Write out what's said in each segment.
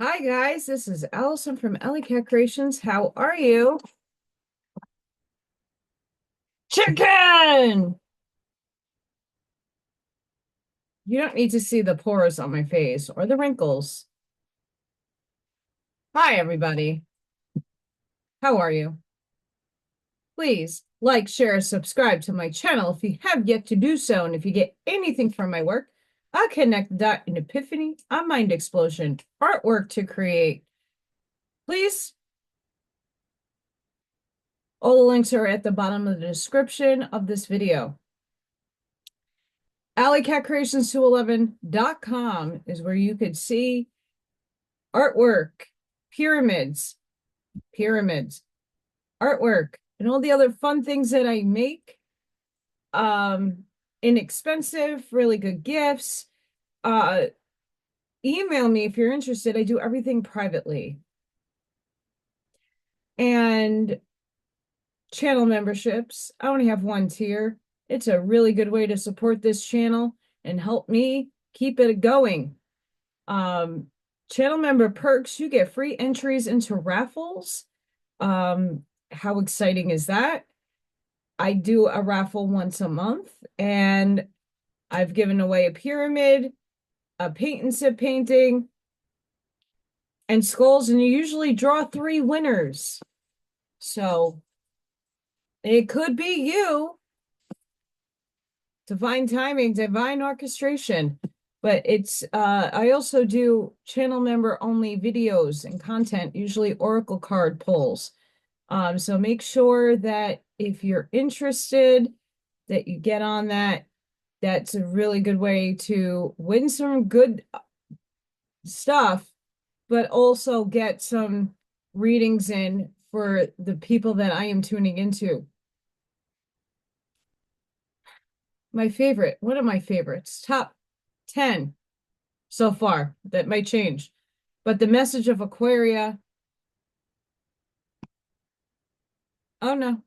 Hi guys, this is Allison from Alley Cat Creations. How are you? Chicken! You don't need to see the pores on my face or the wrinkles. Hi everybody. How are you? Please like, share, subscribe to my channel if you have yet to do so. And if you get anything from my work, I'll connect that an epiphany, a mind explosion, artwork to create. Please. All the links are at the bottom of the description of this video. AlleyCatCreations211.com is where you could see artwork, pyramids, artwork, and all the other fun things that I make. Inexpensive, really good gifts. Email me if you're interested. I do everything privately. And channel memberships. I only have one tier. It's a really good way to support this channel and help me keep it going. Channel member perks, you get free entries into raffles. How exciting is that? I do a raffle once a month, and I've given away a pyramid, a paint and sip painting, and skulls, and you usually draw 3 winners. So it could be you. Divine timing, divine orchestration. But it's I also do channel member only videos and content, usually oracle card pulls. So make sure that if you're interested, that you get on that. That's a really good way to win some good stuff, but also get some readings in for the people that I am tuning into. My favorite, one of my favorites, top 10 so far. That might change. But the message of Aquaria. Oh no.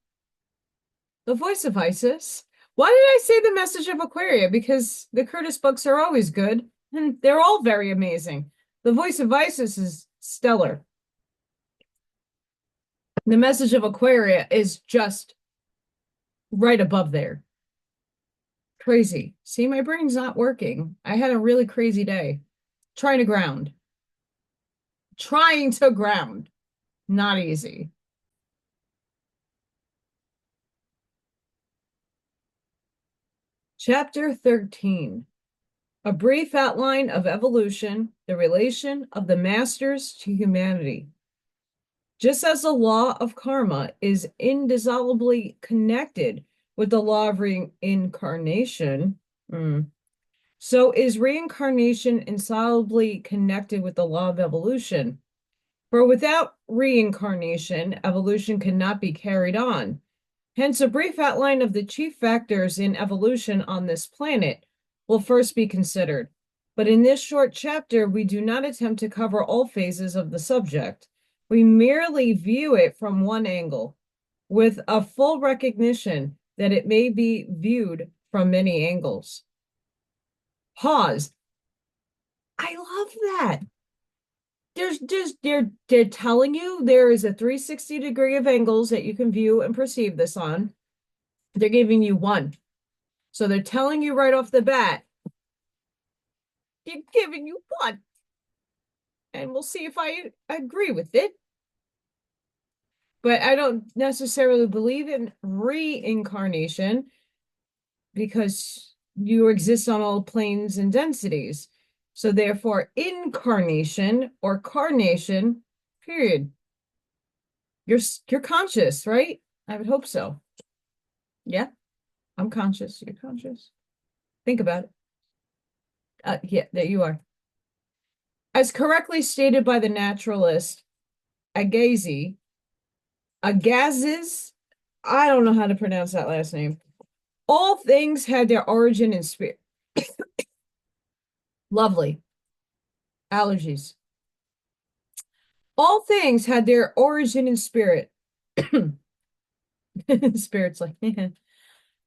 The voice of Isis. Why did I say the message of Aquaria? Because the Curtis books are always good, and they're all very amazing. The voice of Isis is stellar. The message of Aquaria is just right above there. Crazy. See, my brain's not working. I had a really crazy day. Trying to ground. Trying to ground. Not easy. Chapter 13. A brief outline of evolution, the relation of the masters to humanity. Just as the law of karma is indissolubly connected with the law of reincarnation, so is reincarnation insolubly connected with the law of evolution. For without reincarnation, evolution cannot be carried on. Hence, a brief outline of the chief factors in evolution on this planet will first be considered. But in this short chapter, we do not attempt to cover all phases of the subject. We merely view it from one angle, with a full recognition that it may be viewed from many angles. Pause. I love that. There's just they're telling you there is a 360 degree of angles that you can view and perceive this on. They're giving you one. So they're telling you right off the bat, they're giving you one. And we'll see if I agree with it. But I don't necessarily believe in reincarnation because you exist on all planes and densities. So therefore, incarnation or carnation, period. You're conscious, right? I would hope so. Yeah, I'm conscious. You're conscious. Think about it. Yeah, there you are. As correctly stated by the naturalist Agassiz, Agassiz, I don't know how to pronounce that last name. All things had their origin in spirit. Lovely. Allergies. All things had their origin in spirit. Spirit's like,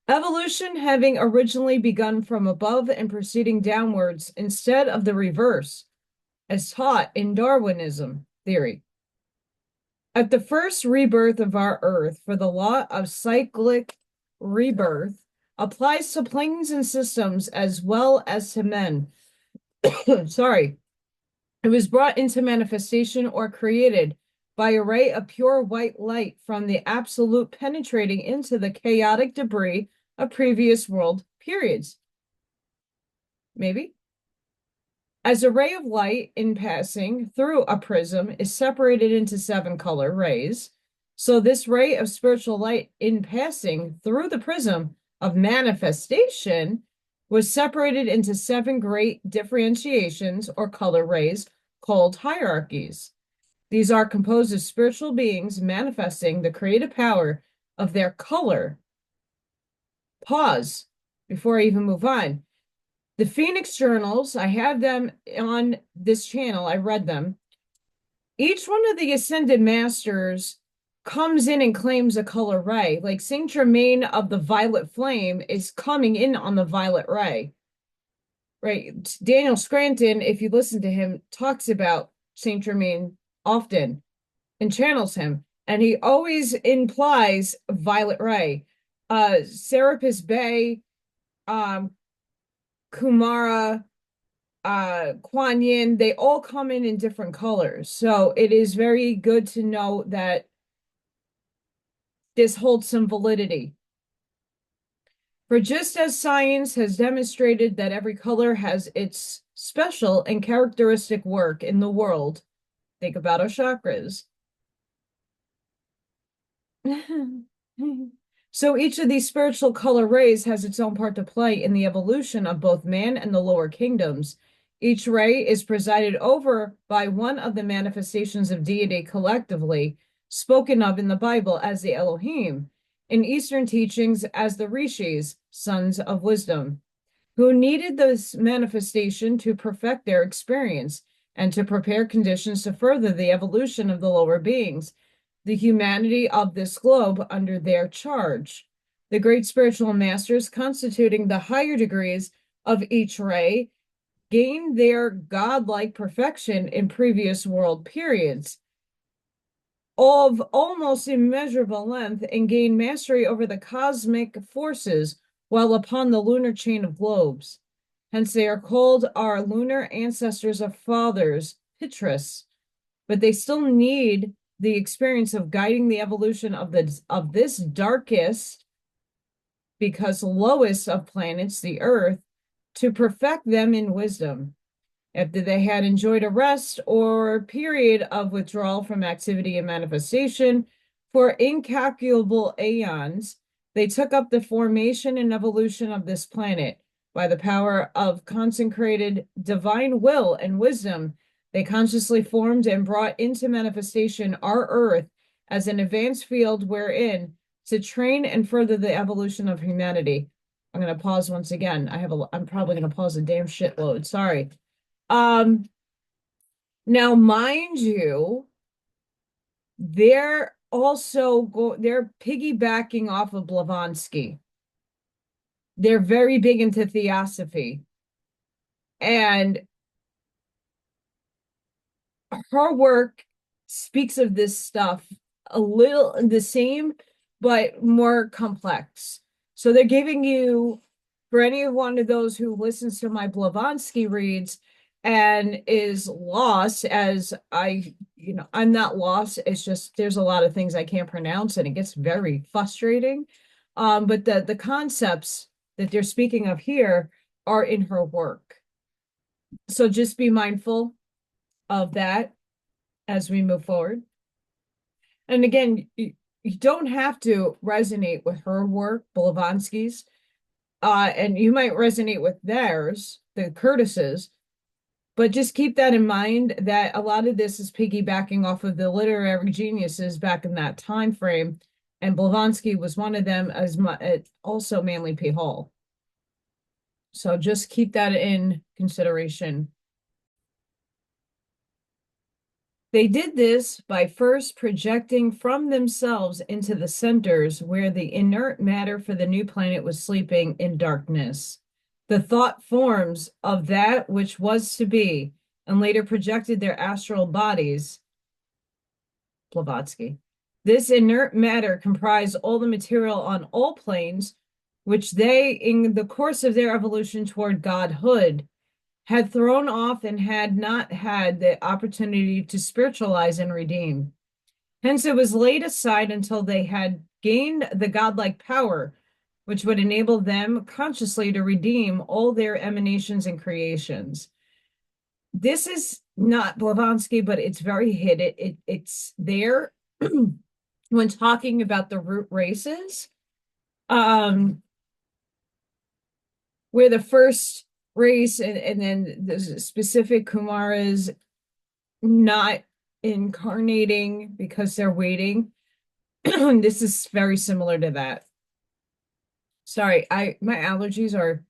evolution having originally begun from above and proceeding downwards instead of the reverse. as taught in Darwinism theory. At the first rebirth of our Earth, for the law of cyclic rebirth applies to planes and systems as well as to men. Sorry. It was brought into manifestation or created by a ray of pure white light from the absolute penetrating into the chaotic debris of previous world periods. Maybe. As a ray of light in passing through a prism is separated into 7 color rays, so this ray of spiritual light in passing through the prism of manifestation was separated into 7 great differentiations or color rays called hierarchies. These are composed of spiritual beings manifesting the creative power of their color. Pause before I even move on. The Phoenix Journals, I have them on this channel. I read them. Each one of the Ascended Masters comes in and claims a color ray. Like Saint Germain of the Violet Flame is coming in on the violet ray. Right? Daniel Scranton, if you listen to him, talks about Saint Germain often and channels him. And he always implies violet ray. Serapis Bey, Kumara, Kuan Yin, they all come in different colors. So it is very good to know that this holds some validity. For just as science has demonstrated that every color has its special and characteristic work in the world, think about our chakras. So each of these spiritual color rays has its own part to play in the evolution of both man and the lower kingdoms. Each ray is presided over by one of the manifestations of deity collectively, spoken of in the Bible as the Elohim, in Eastern teachings as the Rishis, sons of wisdom, who needed this manifestation to perfect their experience and to prepare conditions to further the evolution of the lower beings, the humanity of this globe under their charge. The great spiritual masters constituting the higher degrees of each ray gain their godlike perfection in previous world periods of almost immeasurable length and gain mastery over the cosmic forces while upon the lunar chain of globes. Hence they are called our lunar ancestors or fathers, Pitris, but they still need the experience of guiding the evolution of this darkest, because lowest of planets, the Earth, to perfect them in wisdom. After they had enjoyed a rest or period of withdrawal from activity and manifestation for incalculable aeons, they took up the formation and evolution of this planet. By the power of consecrated divine will and wisdom, they consciously formed and brought into manifestation our Earth as an advanced field wherein to train and further the evolution of humanity. I'm going to pause once again. I'm probably going to pause a damn shitload. Sorry. Now, mind you, they're piggybacking off of Blavatsky. They're very big into theosophy. And her work speaks of this stuff a little the same, but more complex. So they're giving you, for any one of those who listens to my Blavatsky reads and is lost, as I'm not lost. It's just there's a lot of things I can't pronounce and it gets very frustrating. But the concepts that they're speaking of here are in her work. So just be mindful of that as we move forward. And again, you don't have to resonate with her work, Blavatsky's, and you might resonate with theirs, the Curtis's, but just keep that in mind that a lot of this is piggybacking off of the literary geniuses back in that time frame, and Blavatsky was one of them, as also Manly P. Hall. So just keep that in consideration. They did this by first projecting from themselves into the centers where the inert matter for the new planet was sleeping in darkness. The thought forms of that which was to be, and later projected their astral bodies. Blavatsky. This inert matter comprised all the material on all planes, which they, in the course of their evolution toward godhood, had thrown off and had not had the opportunity to spiritualize and redeem. Hence, it was laid aside until they had gained the godlike power, which would enable them consciously to redeem all their emanations and creations. This is not Blavatsky, but it's very hidden. It's there when talking about the root races, where the first race and then the specific Kumaras not incarnating because they're waiting. This is very similar to that. Sorry, my allergies are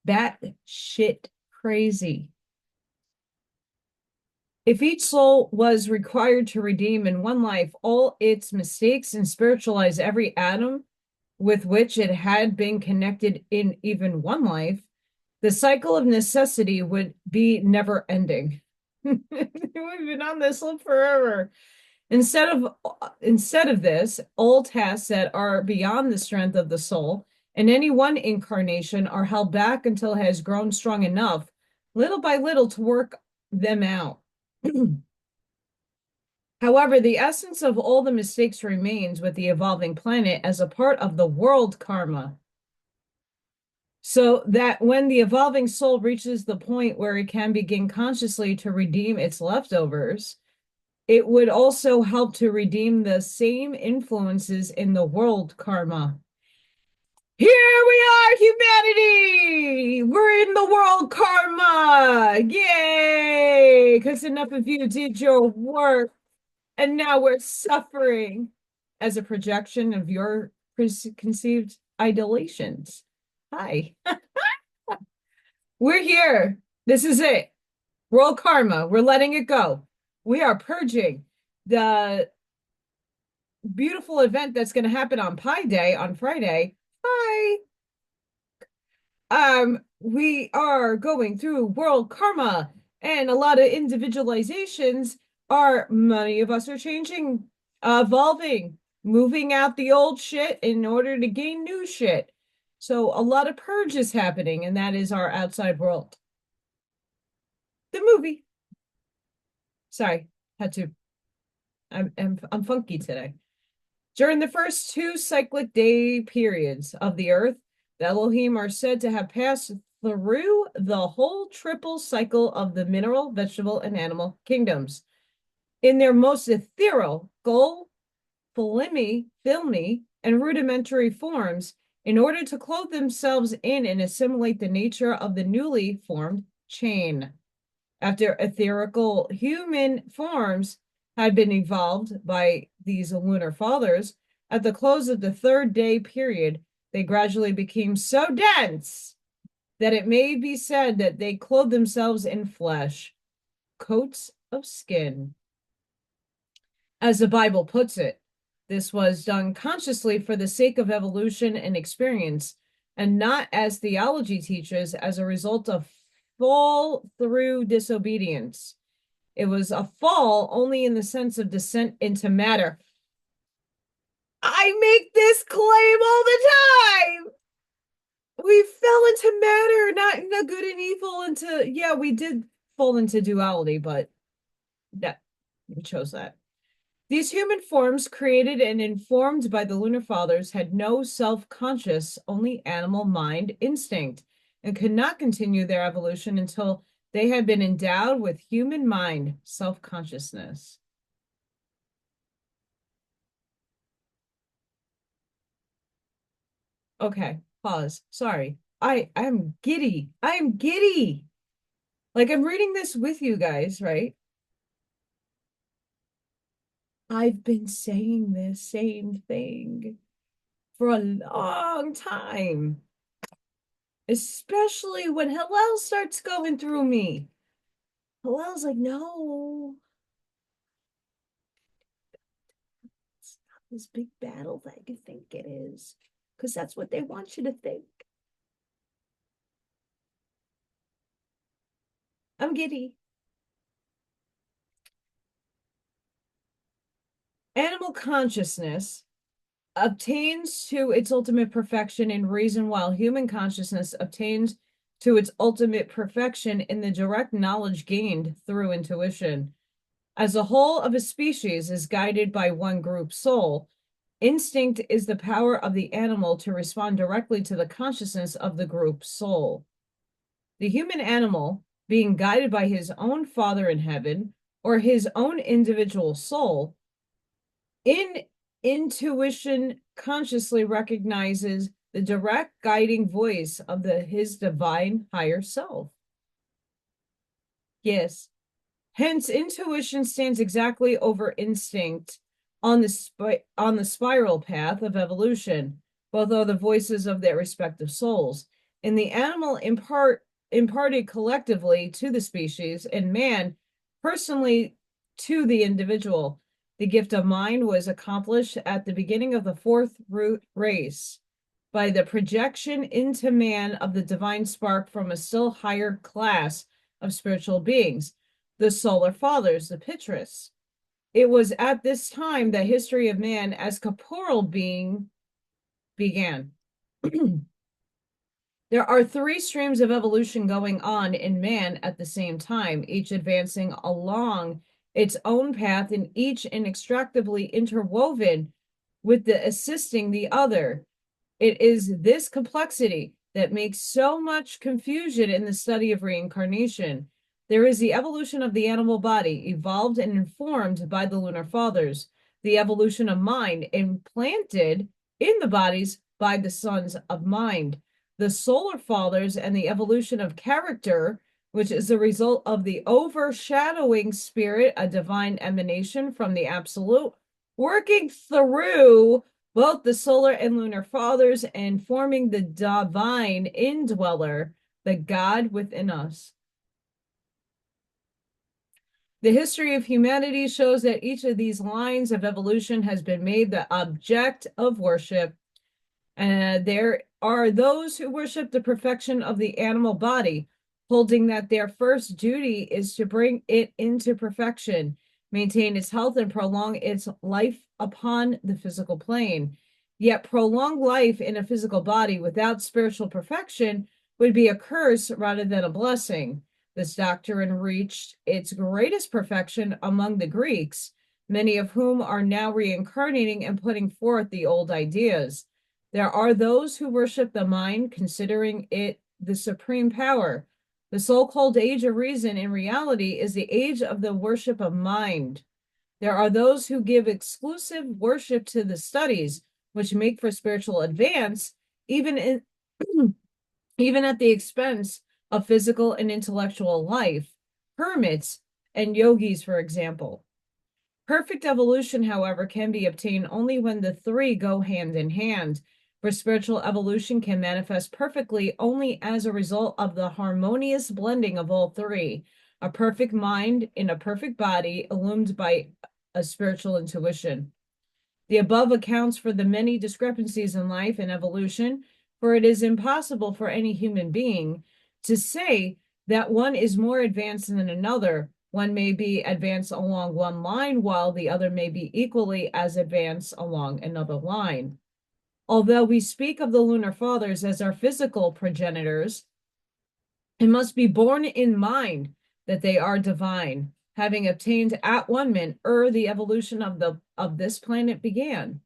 bat shit crazy. If each soul was required to redeem in one life all its mistakes and spiritualize every atom with which it had been connected in even one life, the cycle of necessity would be never ending. We've been on this one forever. Instead of this, all tasks that are beyond the strength of the soul in any one incarnation are held back until it has grown strong enough, little by little, to work them out. However, the essence of all the mistakes remains with the evolving planet as a part of the world karma. So that when the evolving soul reaches the point where it can begin consciously to redeem its leftovers, it would also help to redeem the same influences in the world karma. Here we are, humanity! We're in the world karma! Yay! Because enough of you did your work, and now we're suffering as a projection of your preconceived idolations. Hi. We're here. This is it. World karma. We're letting it go. We are purging the beautiful event that's going to happen on Pi Day on Friday. Hi. We are going through world karma, and a lot of individualizations are, many of us are changing, evolving, moving out the old shit in order to gain new shit. So a lot of purge is happening, and that is our outside world. The movie. Sorry, had to. I'm funky today. During the first two cyclic day periods of the earth, the Elohim are said to have passed through the whole triple cycle of the mineral, vegetable, and animal kingdoms. In their most ethereal, filmy, and rudimentary forms, in order to clothe themselves in and assimilate the nature of the newly formed chain. After etherical human forms had been evolved by these lunar fathers, at the close of the third day period, they gradually became so dense that it may be said that they clothed themselves in flesh, coats of skin. As the Bible puts it, this was done consciously for the sake of evolution and experience, and not, as theology teaches, as a result of fall through disobedience. It was a fall only in the sense of descent into matter. I make this claim all the time. We fell into matter, not into good and evil, yeah, we did fall into duality, but that we chose that. These human forms, created and informed by the lunar fathers, had no self-conscious, only animal mind instinct, and could not continue their evolution until they had been endowed with human mind self-consciousness. Okay, pause. Sorry. I'm giddy. I'm giddy. Like, I'm reading this with you guys, right? I've been saying the same thing for a long time, especially when Hillel starts going through me. Hillel's like, no, it's not this big battle that you think it is, because that's what they want you to think. I'm giddy. Animal consciousness obtains to its ultimate perfection in reason, while human consciousness obtains to its ultimate perfection in the direct knowledge gained through intuition. As a whole of a species is guided by one group soul, instinct is the power of the animal to respond directly to the consciousness of the group soul. The human animal, being guided by his own Father in heaven or his own individual soul, in intuition consciously recognizes the direct guiding voice of his divine higher self. Yes. Hence, intuition stands exactly over instinct on the spiral path of evolution. Both are the voices of their respective souls. And the animal imparted collectively to the species, and man personally to the individual. The gift of mind was accomplished at the beginning of the fourth root race by the projection into man of the divine spark from a still higher class of spiritual beings, the solar fathers, the Pitris. It was at this time the history of man as corporeal being began. There are three streams of evolution going on in man at the same time, each advancing along its own path and each inextricably interwoven with the assisting the other. It is this complexity that makes so much confusion in the study of reincarnation. There is the evolution of the animal body, evolved and informed by the lunar fathers, the evolution of mind, implanted in the bodies by the sons of mind, the solar fathers, and the evolution of character, which is the result of the overshadowing spirit, a divine emanation from the absolute, working through both the solar and lunar fathers and forming the divine indweller, the God within us. The history of humanity shows that each of these lines of evolution has been made the object of worship. There are those who worship the perfection of the animal body, holding that their first duty is to bring it into perfection, maintain its health, and prolong its life upon the physical plane. Yet prolonged life in a physical body without spiritual perfection would be a curse rather than a blessing. This doctrine reached its greatest perfection among the Greeks, many of whom are now reincarnating and putting forth the old ideas. There are those who worship the mind, considering it the supreme power. The so-called age of reason in reality is the age of the worship of mind. There are those who give exclusive worship to the studies, which make for spiritual advance, even even at the expense of physical and intellectual life, hermits and yogis, for example. Perfect evolution, however, can be obtained only when the three go hand in hand, for spiritual evolution can manifest perfectly only as a result of the harmonious blending of all three, a perfect mind in a perfect body illumined by a spiritual intuition. The above accounts for the many discrepancies in life and evolution, for it is impossible for any human being to say that one is more advanced than another. One may be advanced along one line, while the other may be equally as advanced along another line. Although we speak of the lunar fathers as our physical progenitors, it must be borne in mind that they are divine, having obtained at Wombmen ere the evolution of this planet began.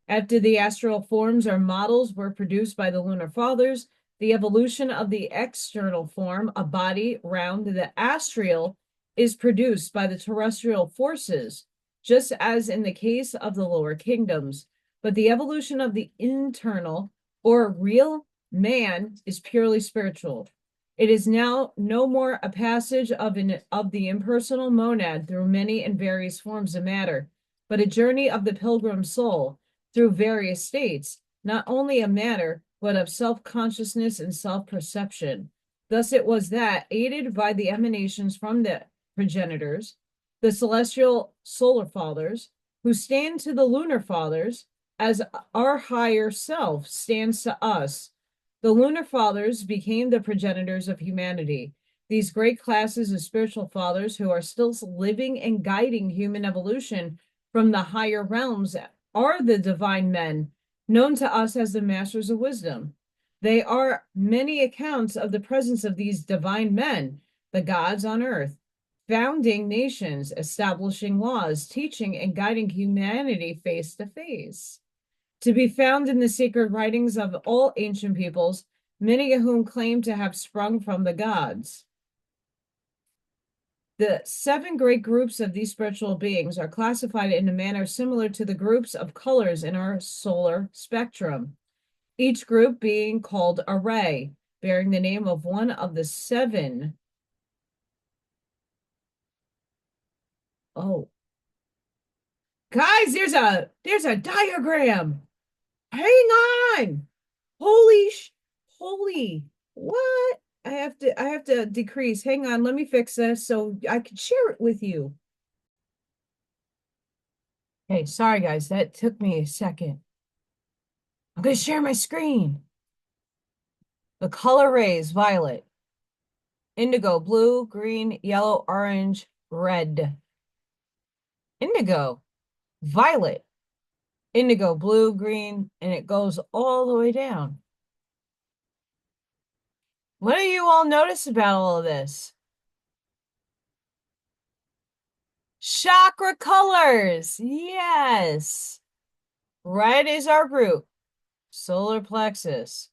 After the astral forms or models were produced by the lunar fathers, the evolution of the external form, a body round the astral, is produced by the terrestrial forces, just as in the case of the lower kingdoms. But the evolution of the internal or real man is purely spiritual. It is now no more a passage of the impersonal monad through many and various forms of matter, but a journey of the pilgrim soul through various states, not only of matter, but of self-consciousness and self-perception. Thus it was that, aided by the emanations from the progenitors, the celestial solar fathers, who stand to the lunar fathers, as our higher self stands to us, the lunar fathers became the progenitors of humanity. These great classes of spiritual fathers who are still living and guiding human evolution from the higher realms are the divine men, known to us as the masters of wisdom. They are many accounts of the presence of these divine men, the gods on earth, founding nations, establishing laws, teaching and guiding humanity face to face. To be found in the sacred writings of all ancient peoples, many of whom claim to have sprung from the gods. The 7 great groups of these spiritual beings are classified in a manner similar to the groups of colors in our solar spectrum, each group being called a ray, bearing the name of one of the 7. Oh, guys, there's a diagram. Hang on. Holy, what? I have to decrease. Hang on, let me fix this so I can share it with you. Hey, sorry guys, that took me a second. I'm gonna share my screen. The color rays: violet, indigo, blue, green, yellow, orange, red. Indigo, violet, indigo, blue, green, and it goes all the way down. What do you all notice about all of this? Chakra colors. Yes. Red is our root. Solar plexus.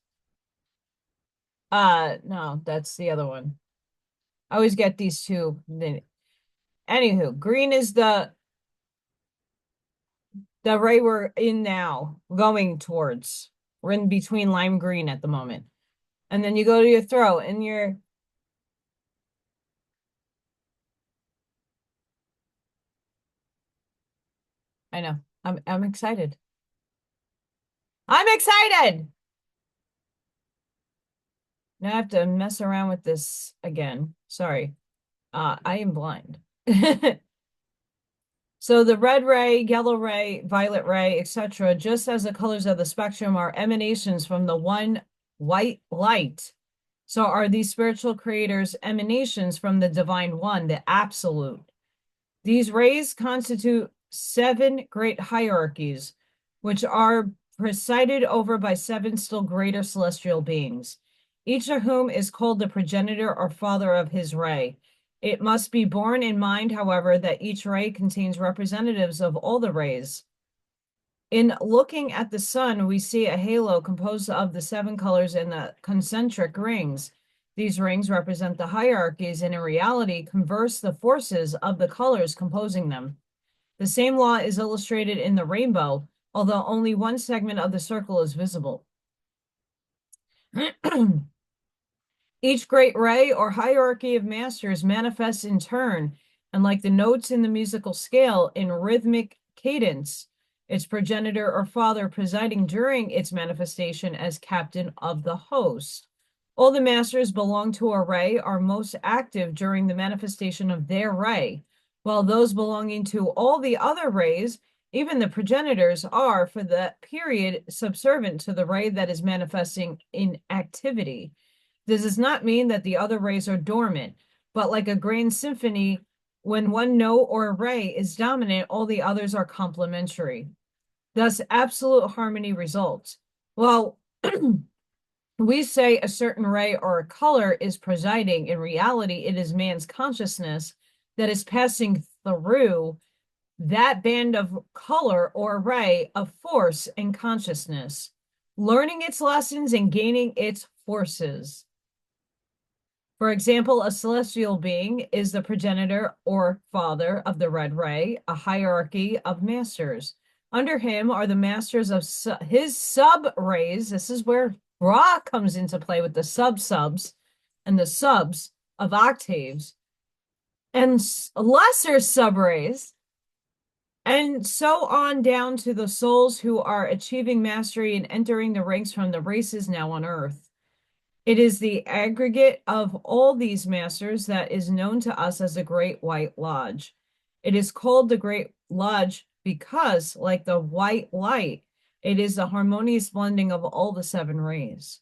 No, that's the other one. I always get these two. Anywho, green is the ray we're in now, going towards. We're in between lime green at the moment. And then you go to your throat and I know. I'm excited. I'm excited. Now I have to mess around with this again. Sorry. I am blind. So the red ray, yellow ray, violet ray, etc., just as the colors of the spectrum are emanations from the one white light, so are these spiritual creators emanations from the divine one, the absolute. These rays constitute 7 great hierarchies, which are presided over by 7 still greater celestial beings, each of whom is called the progenitor or father of his ray. It must be borne in mind, however, that each ray contains representatives of all the rays. In looking at the sun, we see a halo composed of the 7 colors and the concentric rings. These rings represent the hierarchies and in reality converse the forces of the colors composing them. The same law is illustrated in the rainbow, although only one segment of the circle is visible. Each great ray or hierarchy of masters manifests in turn, and like the notes in the musical scale, in rhythmic cadence, its progenitor or father presiding during its manifestation as captain of the host. All the masters belong to a ray are most active during the manifestation of their ray, while those belonging to all the other rays, even the progenitors, are for the period subservient to the ray that is manifesting in activity. This does not mean that the other rays are dormant, but like a grand symphony, when one note or ray is dominant, all the others are complementary. Thus, absolute harmony results. Well, we say a certain ray or a color is presiding. In reality, it is man's consciousness that is passing through that band of color or ray of force and consciousness, learning its lessons and gaining its forces. For example, a celestial being is the progenitor or father of the red ray, a hierarchy of masters. Under him are the masters of his sub-rays. This is where Ra comes into play with the sub-subs and the subs of octaves and lesser sub-rays, and so on down to the souls who are achieving mastery and entering the ranks from the races now on earth. It is the aggregate of all these masters that is known to us as the Great White Lodge. It is called the Great Lodge because, like the white light, it is the harmonious blending of all the 7 rays.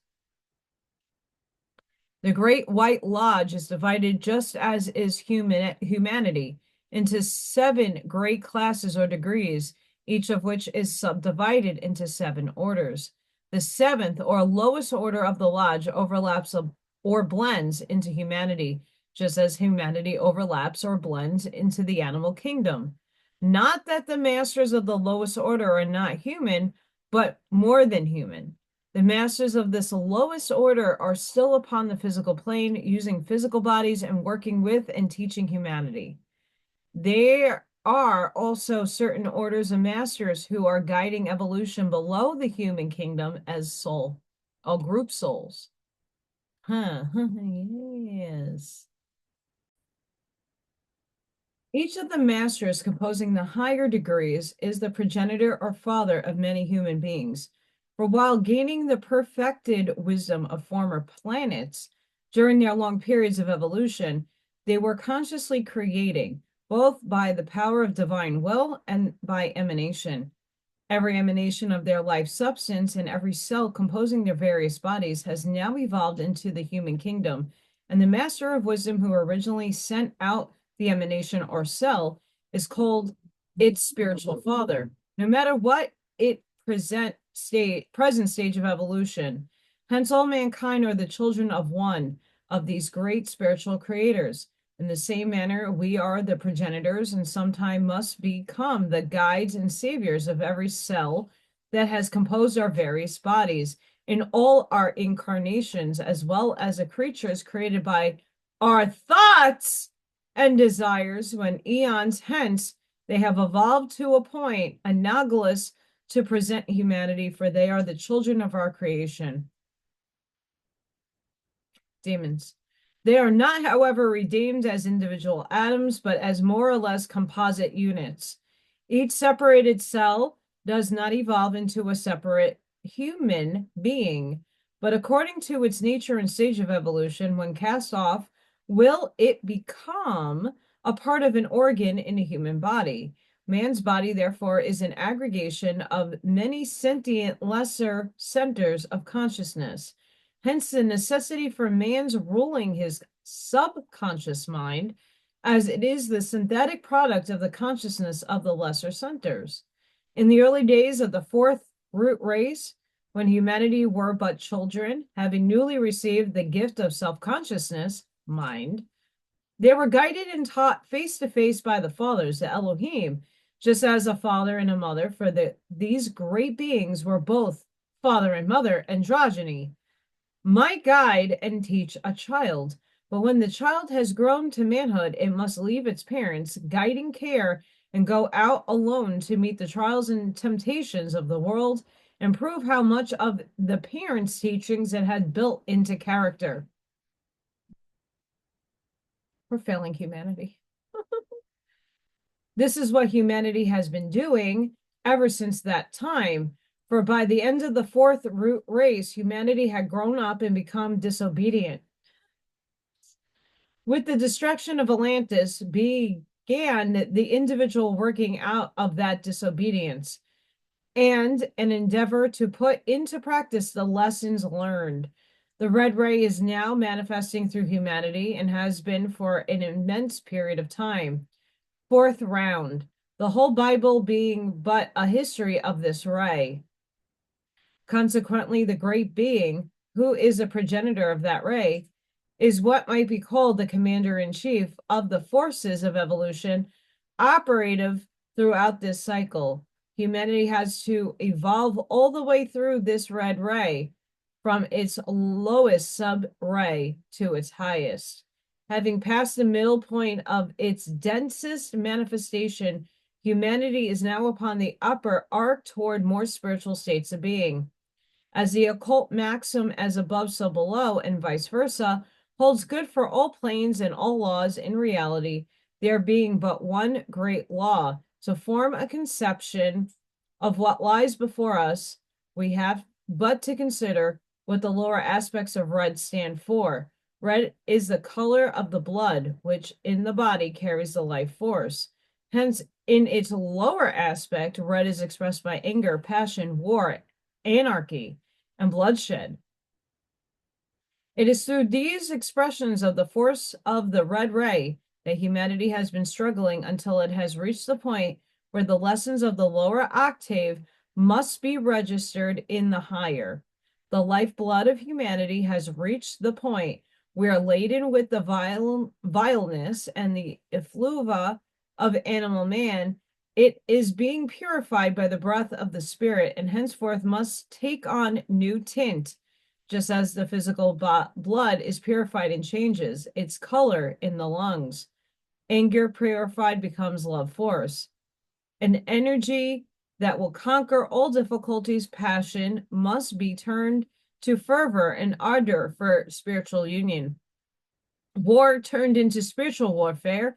The Great White Lodge is divided just as is humanity into 7 great classes or degrees, each of which is subdivided into 7 orders. The 7th or lowest order of the lodge overlaps or blends into humanity, just as humanity overlaps or blends into the animal kingdom. Not that the masters of the lowest order are not human, but more than human. The masters of this lowest order are still upon the physical plane, using physical bodies and working with and teaching humanity. There are also certain orders of masters who are guiding evolution below the human kingdom as soul, or group souls. Yes. Each of the masters composing the higher degrees is the progenitor or father of many human beings. For while gaining the perfected wisdom of former planets during their long periods of evolution, they were consciously creating, both by the power of divine will and by emanation. Every emanation of their life substance and every cell composing their various bodies has now evolved into the human kingdom, and the master of wisdom who originally sent out the emanation or cell is called its spiritual father, no matter what its present stage of evolution. Hence, all mankind are the children of one of these great spiritual creators. In the same manner, we are the progenitors and sometime must become the guides and saviors of every cell that has composed our various bodies in all our incarnations, as well as the creatures created by our thoughts and desires when eons hence they have evolved to a point analogous to present humanity, for they are the children of our creation. Demons. They are not, however, redeemed as individual atoms, but as more or less composite units. Each separated cell does not evolve into a separate human being, but according to its nature and stage of evolution, when cast off, will it become a part of an organ in a human body. Man's body, therefore, is an aggregation of many sentient lesser centers of consciousness. Hence the necessity for man's ruling his subconscious mind, as it is the synthetic product of the consciousness of the lesser centers. In the early days of the fourth root race, when humanity were but children, having newly received the gift of self-consciousness, mind, they were guided and taught face to face by the fathers, the Elohim, just as a father and a mother, for these great beings were both father and mother, androgyny, might guide and teach a child. But when the child has grown to manhood, it must leave its parents' guiding care and go out alone to meet the trials and temptations of the world and prove how much of the parents' teachings it had built into character. We're failing humanity. This is what humanity has been doing ever since that time. For by the end of the fourth root race, humanity had grown up and become disobedient. With the destruction of Atlantis began the individual working out of that disobedience and an endeavor to put into practice the lessons learned. The red ray is now manifesting through humanity and has been for an immense period of time. Fourth round, the whole Bible being but a history of this ray. Consequently, the great being, who is a progenitor of that ray, is what might be called the commander-in-chief of the forces of evolution operative throughout this cycle. Humanity has to evolve all the way through this red ray, from its lowest sub-ray to its highest. Having passed the middle point of its densest manifestation, humanity is now upon the upper arc toward more spiritual states of being. As the occult maxim, as above, so below, and vice versa, holds good for all planes and all laws in reality, there being but one great law. To form a conception of what lies before us, we have but to consider what the lower aspects of red stand for. Red is the color of the blood, which in the body carries the life force. Hence, in its lower aspect, red is expressed by anger, passion, war, anarchy, and bloodshed. It is through these expressions of the force of the red ray that humanity has been struggling until it has reached the point where the lessons of the lower octave must be registered in the higher. The lifeblood of humanity has reached the point where, laden with the vileness and the effluvia of animal man, it is being purified by the breath of the spirit, and henceforth must take on new tint, just as the physical blood is purified and changes its color in the lungs. Anger purified becomes love force. An energy that will conquer all difficulties. Passion must be turned to fervor and ardor for spiritual union. War turned into spiritual warfare,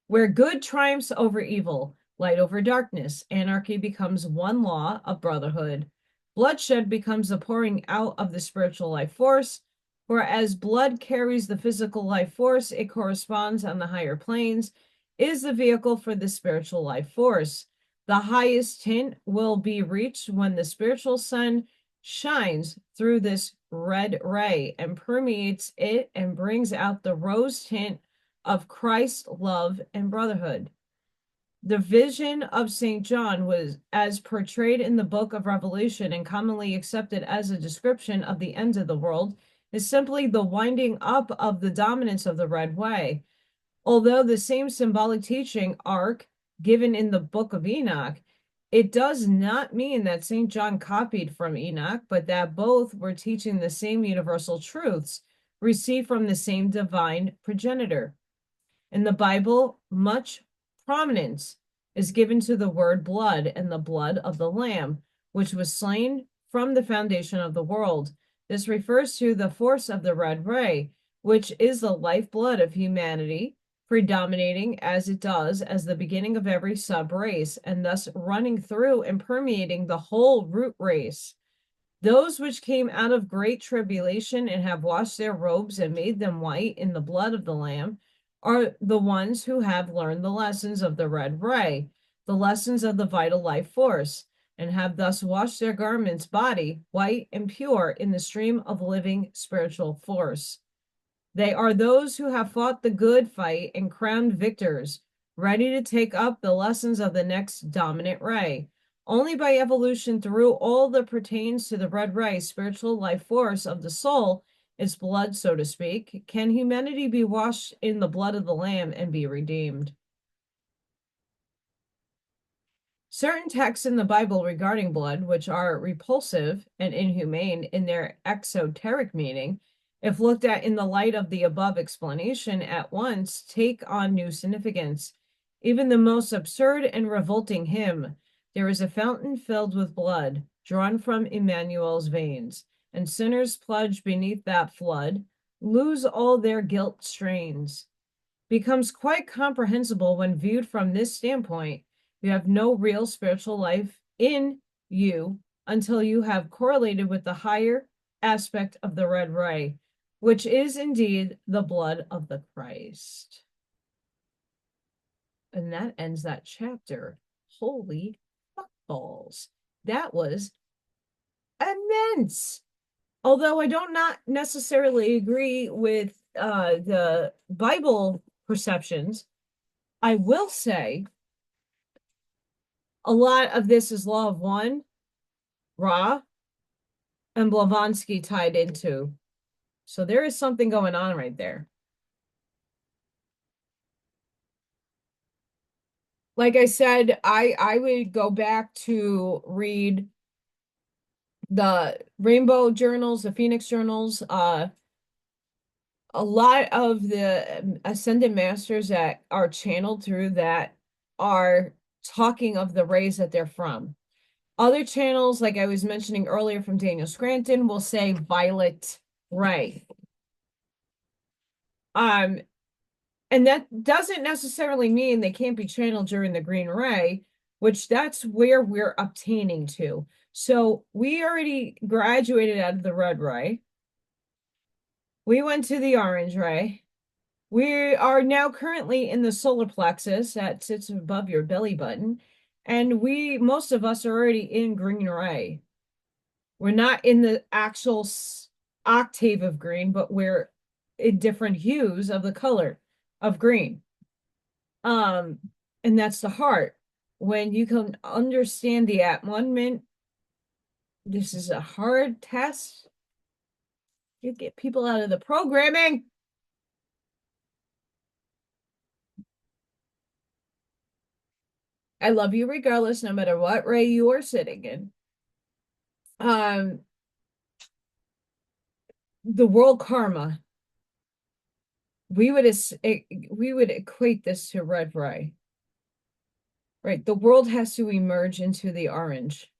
where good triumphs over evil, light over darkness, anarchy becomes one law of brotherhood. Bloodshed becomes the pouring out of the spiritual life force, for as blood carries the physical life force, it corresponds on the higher planes, is the vehicle for the spiritual life force. The highest tint will be reached when the spiritual sun shines through this red ray and permeates it and brings out the rose tint of Christ, love, and brotherhood. The vision of St. John was as portrayed in the book of Revelation and commonly accepted as a description of the end of the world, is simply the winding up of the dominance of the red way. Although the same symbolic teaching arc given in the book of Enoch, it does not mean that St. John copied from Enoch, but that both were teaching the same universal truths received from the same divine progenitor. In the Bible, much prominence is given to the word blood and the blood of the Lamb, which was slain from the foundation of the world. This refers to the force of the red ray, which is the lifeblood of humanity, predominating as it does as the beginning of every sub-race, and thus running through and permeating the whole root race. Those which came out of great tribulation and have washed their robes and made them white in the blood of the Lamb are the ones who have learned the lessons of the red ray, the lessons of the vital life force, and have thus washed their garments body white and pure in the stream of living spiritual force. They are those who have fought the good fight and crowned victors, ready to take up the lessons of the next dominant ray. Only by evolution through all that pertains to the red ray, spiritual life force of the soul, its blood, so to speak, can humanity be washed in the blood of the Lamb and be redeemed. Certain texts in the Bible regarding blood, which are repulsive and inhumane in their exoteric meaning, if looked at in the light of the above explanation, at once take on new significance. Even the most absurd and revolting hymn, "There is a fountain filled with blood, drawn from Emmanuel's veins, and sinners plunged beneath that flood lose all their guilt strains," becomes quite comprehensible when viewed from this standpoint. You have no real spiritual life in you until you have correlated with the higher aspect of the red ray, which is indeed the blood of the Christ. And that ends that chapter. Holy fuckballs. That was immense. Although I don't not necessarily agree with the Bible perceptions, I will say a lot of this is Law of One, Ra, and Blavatsky tied into. So there is something going on right there. Like I said, I would go back to read the Rainbow Journals, the Phoenix Journals. A lot of the Ascended Masters that are channeled through that are talking of the rays that they're from. Other channels, like I was mentioning earlier from Daniel Scranton, will say violet ray. And that doesn't necessarily mean they can't be channeled during the green ray, which that's where we're obtaining to. So we already graduated out of the red ray. We went to the orange ray. We are now currently in the solar plexus that sits above your belly button. And most of us are already in green ray. We're not in the actual octave of green, but we're in different hues of the color of green. Um, and that's the heart. When you can understand the at-one-ment, this is a hard test. You get people out of the programming. I love you regardless, no matter what ray you are sitting in. The world karma, we would equate this to red ray, right? The world has to emerge into the orange.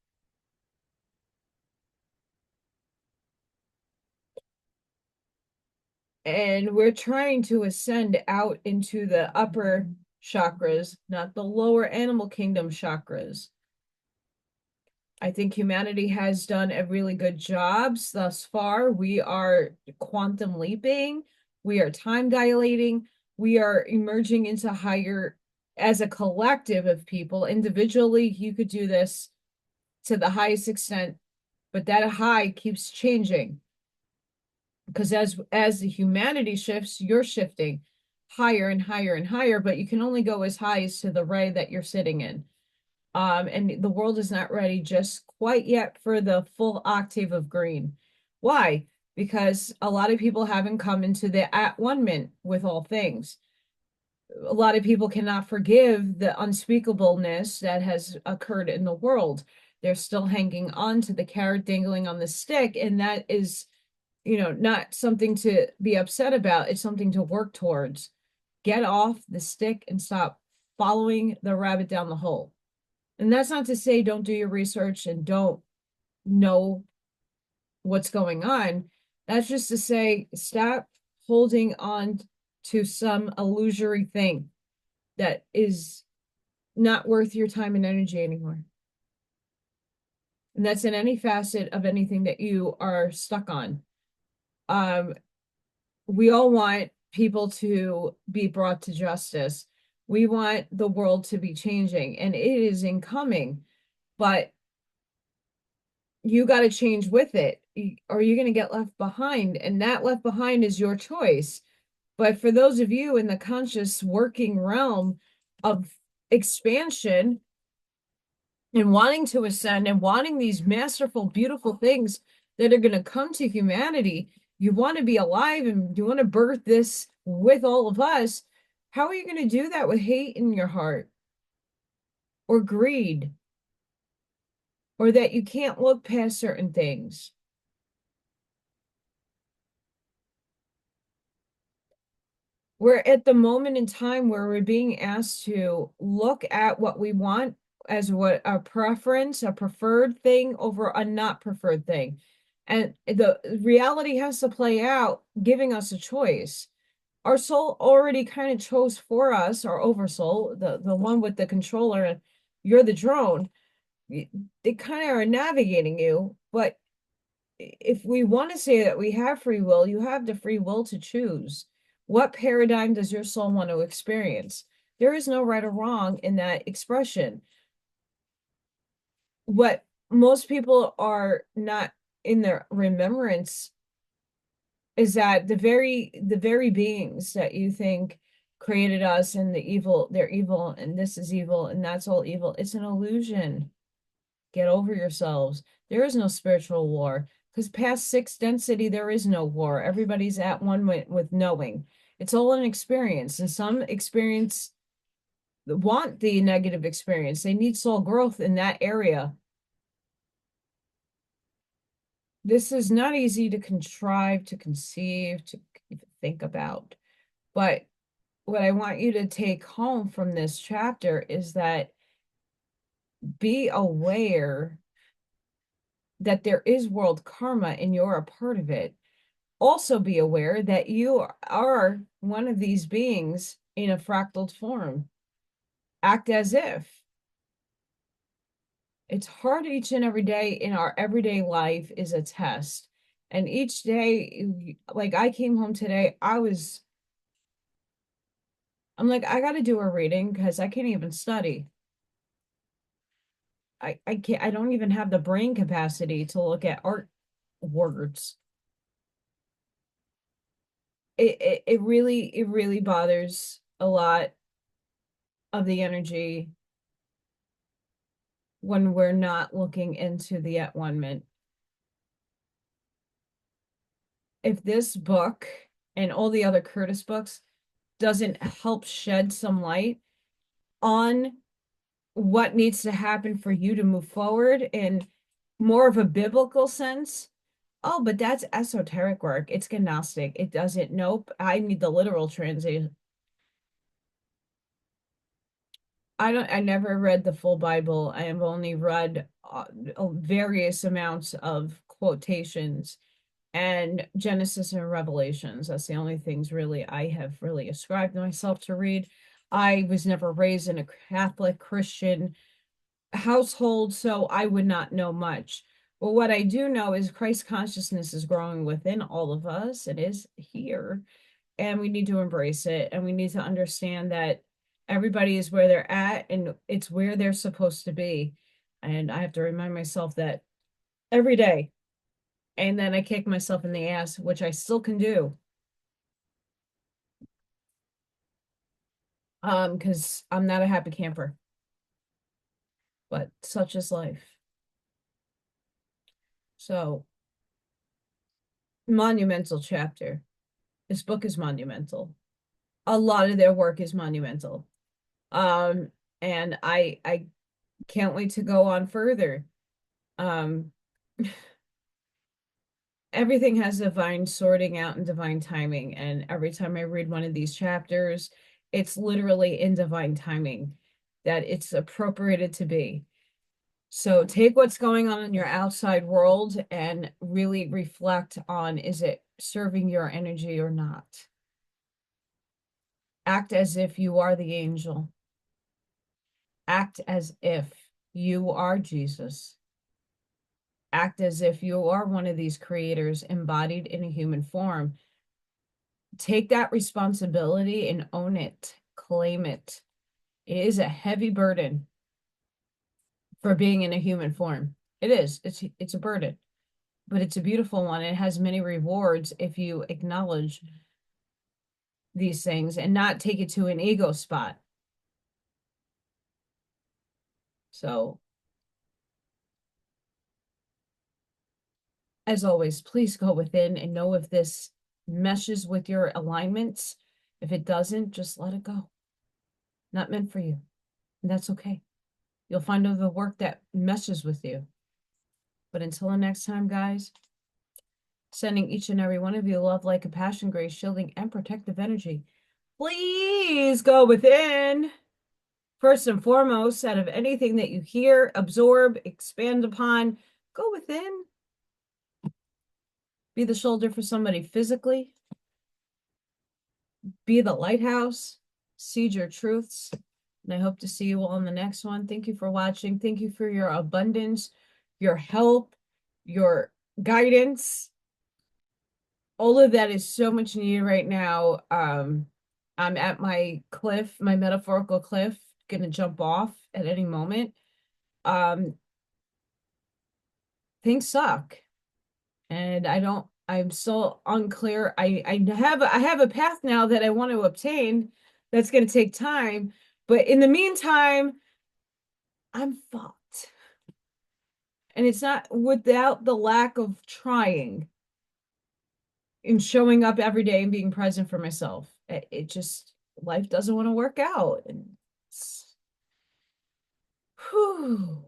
And we're trying to ascend out into the upper chakras, not the lower animal kingdom chakras. I think humanity has done a really good job thus far. We are quantum leaping. We are time dilating. We are emerging into higher, as a collective of people. Individually, you could do this to the highest extent, but that high keeps changing. Because as the humanity shifts, you're shifting higher and higher and higher, but you can only go as high as to the ray that you're sitting in. And the world is not ready just quite yet for the full octave of green. Why? Because a lot of people haven't come into the at-one-ment with all things. A lot of people cannot forgive the unspeakableness that has occurred in the world. They're still hanging on to the carrot dangling on the stick, and that is, not something to be upset about. It's something to work towards. Get off the stick and stop following the rabbit down the hole. And that's not to say don't do your research and don't know what's going on. That's just to say stop holding on to some illusory thing that is not worth your time and energy anymore. And that's in any facet of anything that you are stuck on. We all want people to be brought to justice. We want the world to be changing, and it is incoming, but you got to change with it, or you're going to get left behind, and that left behind is your choice. But for those of you in the conscious working realm of expansion and wanting to ascend and wanting these masterful, beautiful things that are going to come to humanity, you want to be alive and you want to birth this with all of us. How are you going to do that with hate in your heart or greed or that you can't look past certain things? We're at the moment in time where we're being asked to look at what we want as what a preference, a preferred thing over a not preferred thing. And the reality has to play out, giving us a choice. Our soul already kind of chose for us, our oversoul, the one with the controller, you're the drone. They kind of are navigating you, but if we want to say that we have free will, you have the free will to choose. What paradigm does your soul want to experience? There is no right or wrong in that expression. What most people are not in their remembrance is that the very beings that you think created us and they're evil and this is evil and that's all evil. It's an illusion. Get over yourselves. There is no spiritual war. Because past sixth density, there is no war. Everybody's at one with knowing. It's all an experience. And some experience want the negative experience. They need soul growth in that area. This is not easy to contrive, to conceive, to even think about. But what I want you to take home from this chapter is that be aware that there is world karma and you're a part of it. Also be aware that you are one of these beings in a fractal form. Act as if. It's hard each and every day in our everyday life is a test. And each day, like I came home today, I'm like, I got to do a reading because I can't even study. I can't, I don't even have the brain capacity to look at art words. It really bothers a lot of the energy when we're not looking into the at-one-ment. If this book and all the other Curtis books doesn't help shed some light on what needs to happen for you to move forward in more of a biblical sense, oh, but that's esoteric work. It's Gnostic. It doesn't, nope. I need the literal translation. I never read the full Bible. I have only read various amounts of quotations and Genesis and Revelations. That's the only things really I have really ascribed myself to read. I was never raised in a Catholic Christian household, so I would not know much. But what I do know is Christ consciousness is growing within all of us. It is here, and we need to embrace it, and we need to understand that everybody is where they're at, and it's where they're supposed to be. And I have to remind myself that every day. And then I kick myself in the ass, which I still can do. Because I'm not a happy camper. But such is life. So, monumental chapter. This book is monumental. A lot of their work is monumental. And I can't wait to go on further. Everything has divine sorting out and divine timing. And every time I read one of these chapters, it's literally in divine timing that it's appropriated to be. So take what's going on in your outside world and really reflect on, is it serving your energy or not? Act as if you are the angel. Act as if you are Jesus. Act as if you are one of these creators embodied in a human form. Take that responsibility and own it. Claim it. It is a heavy burden for being in a human form. It is. It's a burden, but it's a beautiful one. It has many rewards if you acknowledge these things and not take it to an ego spot. So, as always, please go within and know if this meshes with your alignments. If it doesn't, just let it go. Not meant for you. And that's okay. You'll find other work that meshes with you. But until the next time, guys, sending each and every one of you love, light, compassion, grace, shielding, and protective energy. Please go within. First and foremost, out of anything that you hear, absorb, expand upon, go within. Be the shoulder for somebody physically. Be the lighthouse. Seed your truths. And I hope to see you all in the next one. Thank you for watching. Thank you for your abundance, your help, your guidance. All of that is so much needed right now. I'm at my cliff, my metaphorical cliff, gonna jump off at any moment. Things suck. And I'm still unclear. I have a path now that I want to obtain that's gonna take time. But in the meantime, I'm fucked. And it's not without the lack of trying and showing up every day and being present for myself. It just, life doesn't want to work out. And whew,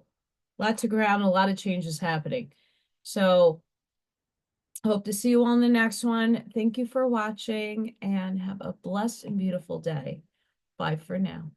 lots of ground, a lot of changes happening. So hope to see you all in the next one. Thank you for watching and have a blessed and beautiful day. Bye for now.